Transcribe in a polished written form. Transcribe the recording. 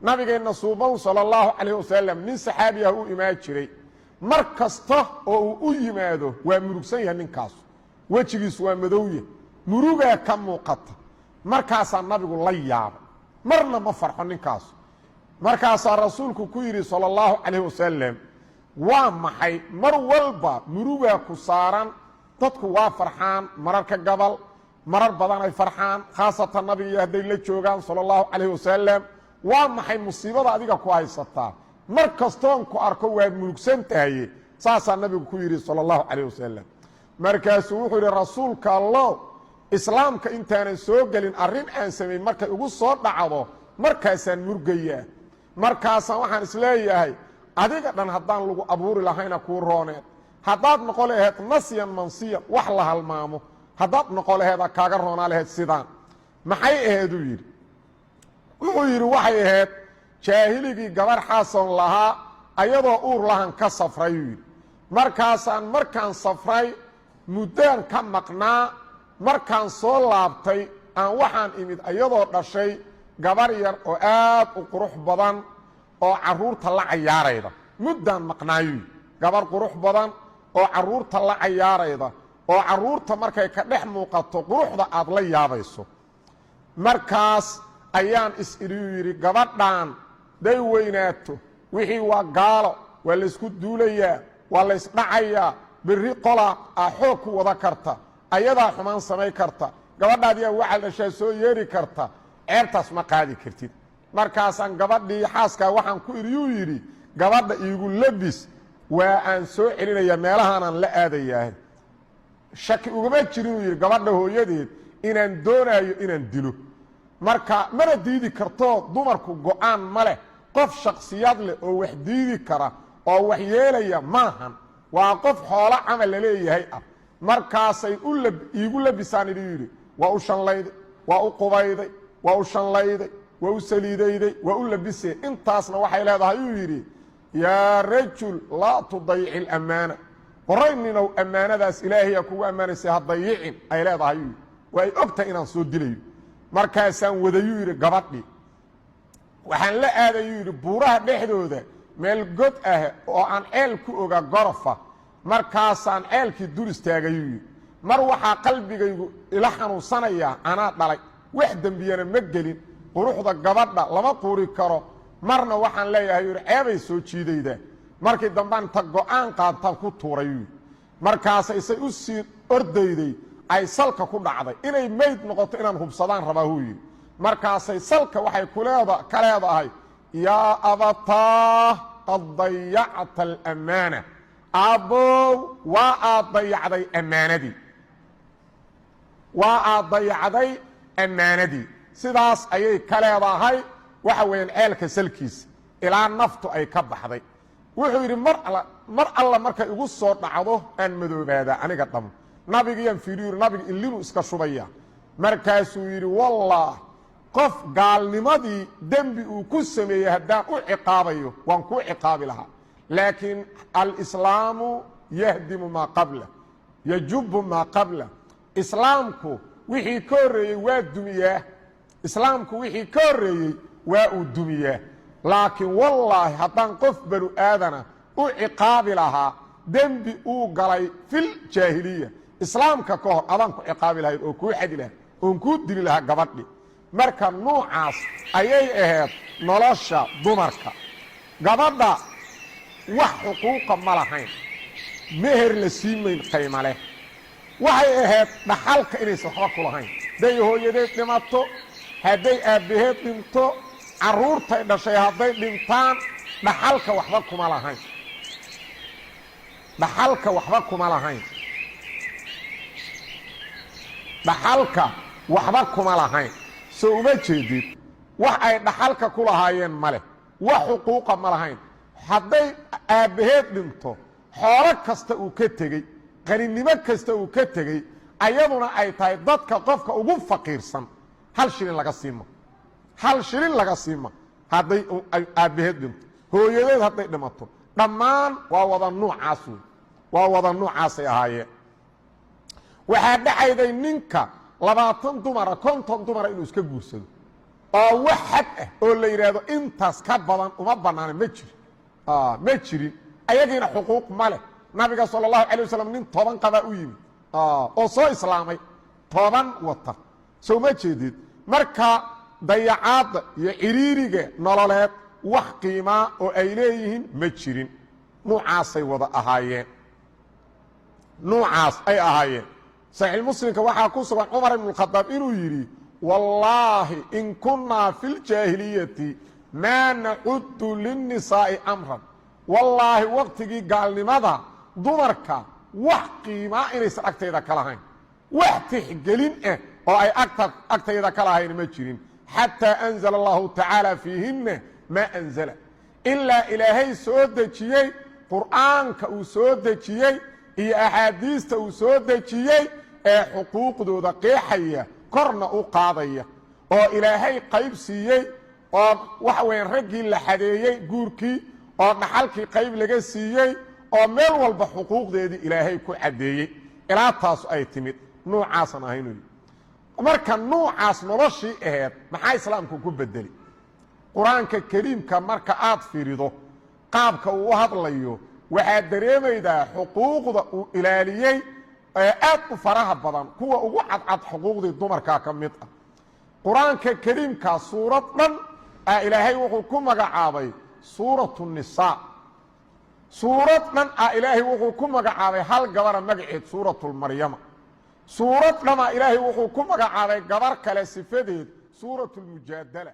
nabigeena suuban sallallahu alayhi wasallam nin saxaabiya uu imaan jiray mar kasta oo uu u yimaado waa murugsan yahay ninkaas wajigiisu waa madowye muruga ka muuqata markaas nabigu la yaabay marna ma farxo ninkaas markaas rasuulku ku yiri sallallahu alayhi wasallam waa maxay mar walba muruga ku saaran dadku waa farxaan mararka gabal marar badan ay farxaan khaasatan nabiga haday la joogan sallallahu alayhi wasallam waa maxay musiibada adiga ku haysataa mar kastoon ku arko waa murugsan tahay saasa nabigu ku yiri sallallahu alayhi wasallam markaas wuxuu yiri rasuulka allah islaamka intaan soo galin arin aan sameey markay ugu soo dhacdo markaasaan murgaya markaas waxaan isleeyahay adiga dhan hadaan lagu abuuri lahayna ku rooneed hadaad noqon lahayd nasiyan mansiya wax la halmaamo hadaad noqon lahayd kaaga roonaa lahayd sidaan maxay ahayd uu yiri wuxuu yiri waxay ahayd jaahiligii gabar xasan lahaa ayadoo uur lahan ka safray yiri markaan safray muddaan ka maqnaa markaan soo laabtay aan waxaan imid ayadoo dhashay gabar yar oo aad u qurux badan oo caruurta la ciyaarayda muddaan maqnaayo gabar qurux badan oo caruurta la ciyaarayda oo caruurta markay ka dhex muuqato quruxda aad la yaabayso markaas ayaan is-iriyu yiri gabadhan day weynaato wixii waa gaalo waa la isku duulayaa waa la isdhacayaa biri qola xoog ku wada karta ayadaa xumaan samay karta gabadhaadiya waxa dhashay soo yeeri karta ceertaas ma qaadi kartid markaasaan gabadhii xaaska waxaan ku iriyu yiri gabadha iigu labis waa aan soo celinaya meelahaan la aadayaa shaki ugama jirin yiri gabadha hooyadeed inaan doonayo inaan dilo marka mana diidi karto dumarku go'aan male qof shakhsiyad leh oo wax diidi kara oo wax yeelaya maahan waa qof xoolo camal leeyahay markaasay iigu labisaan yiri waa u shanlayday waa u qubayday waa u shanlayday waa u saliidayday waa u labisay intaasna waxay leedahay uu yiri yaa rajul la tudayic al-amana qoraynina amaanadaas ilaahay kugu amaanaysa hadayicin ay leedahay way ogta inaan soo dilayo markaasaan wadayu yiri gabadhii waxaan la aadayu yiri buuraha dhexdooda meel god ah oo aan ceel ku oga gorofa markaasaan ceelkii dul istaagayu yiri mar waxa qalbigaygu ila xanuunsanaya ana dhalay wax dambiyana ma gelin quruxda gabadha lama quuri karo marna waxaan leeyahay yiri ceebay soo jiidayda markii dambaan ta go'aan qaatan ku tuuray markaas ay u sii ordayday ay salka ku dhacday inay meyd noqoto inaan hubsadaan rabaa yiri markaasay salka waxay ka leedahay yaa abataa qad dayacta al-amana abow waa dayacday amaanadii sidaas ayay ka leedahay waxa weeyaan ceelka salkiisa ilaa naftu ay ka baxday wuxuu yiri mar alla markay ugu soo dhacdo aan madoobaada aniga dham nabigiyan fiiriyo nabiga ilinu iska shubaya markaasuu yiri wallah qof gaalnimadii dambi uu ku sameeyay haddaan u ciqaabayo waan ku ciqaabi lahaa laakiin al-islaamu yahdimu maa qabla yajubu maa qabla islaamku wixii ka horreeyey waa dumiyaa islaamku wixii ka horreeyey waa uu dumiyaa laakiin wallaahi haddaan qof banu aadana u ciqaabi lahaa dembi uu galay fil jaahiliya islaamka ka hor adaan ku ciqaabi lahayd oo kuu xadi lahayd oon kuu dili lahaa gabadhi marka nuucaas ayay ahayd nolosha dumarka gabadha wax xuquuqa ma lahayn meher la siimayn qiimo leh waxay ahayd dhaxalka inaysan waxba ku lahayn hadday hooyadeed dhimato hadday aabbaheed dhinto caruurtay dhashay hadday dhintaan dhaxalka waxba kuma lahayn dhaxalka waxba kuma lahayn dhaxalka waxba kuma lahayn soo uma jeedid wax ay dhaxalka ku lahaayeen male wax xuquuqa ma lahayn hadday aabbaheed dhinto xoolo kasta uu ka tegey qaninimo kasta uu ka tegey ayaduna ay tahay dadka qofka ugu faqiirsan hal shilin laga siima hadday aabbaheed dhinto hooyadeed hadday dhimato dhammaan waa wada nuucaasay ahaayeen waxaa dhacayday ninka 20 dumara 50 dumara inuu iska guursado oo wax xad ah oo la yiraahdo intaas ka badan uma banaana ma jirin ayagiina xuquuq ma leh nabiga sallallahu alayhi wasallam nin 10 qaba u yimid oo soo islaamay 10 wata soo ma jeedid marka dayacaad iyo ciriiriga nololeed wax qiima oo ay leeyihiin ma jirin nuucaasay wada ahaayeen nuucaas ay ahaayeen sahih muslimka waxa ku sugan Umar ibn al-Khattab inuu yiri wallahi in kunna fil jahiliyati ma na'uddu lin-nisa'i amran wallahi waqtigi gaalnimada dumarka wax qiima inaysan agteeda kala hayn wax tixgelin ah oo ay agteeda kala hayn ma jirin hatta anzala Allah ta'ala fihinna ma anzala illa ilahi soo dejiyay quraanka uu soo dejiyay iyo ahadiista uu soo dejiyay ee xuquuqdooda qeexaya korna u qaadaya oo ilaahay qayb siiyay oo wax weyn ragii la xadeeyay guurkii oo dhaxalkii qayb laga siiyay oo meel walba xuquuqdeedii ilaahay ku cadeeyay ilaa taas ay timid nuucaasan ahaynu marka nuucaas noloshii aheed maxaa islaamku ku bedeli quraanka kariimka marka aad fiirido qaabka uu hadlayo waxa dareemaydaa xuquuqda uu ilaaliyay aad u faraha badan kuwa ugu cadcad xuquuqdii dumarka ka mid ah quraanka kariimka suurad dhan ilaahay wuxuu ku magacaabay suuratu nisaa suurad dhan ilaahay wuxuu ku magacaabay hal gabar magaceed suuratul maryama suurad dhan ilaahay wuxuu ku magacaabay gabar kale sifadeed suuratul mujaadala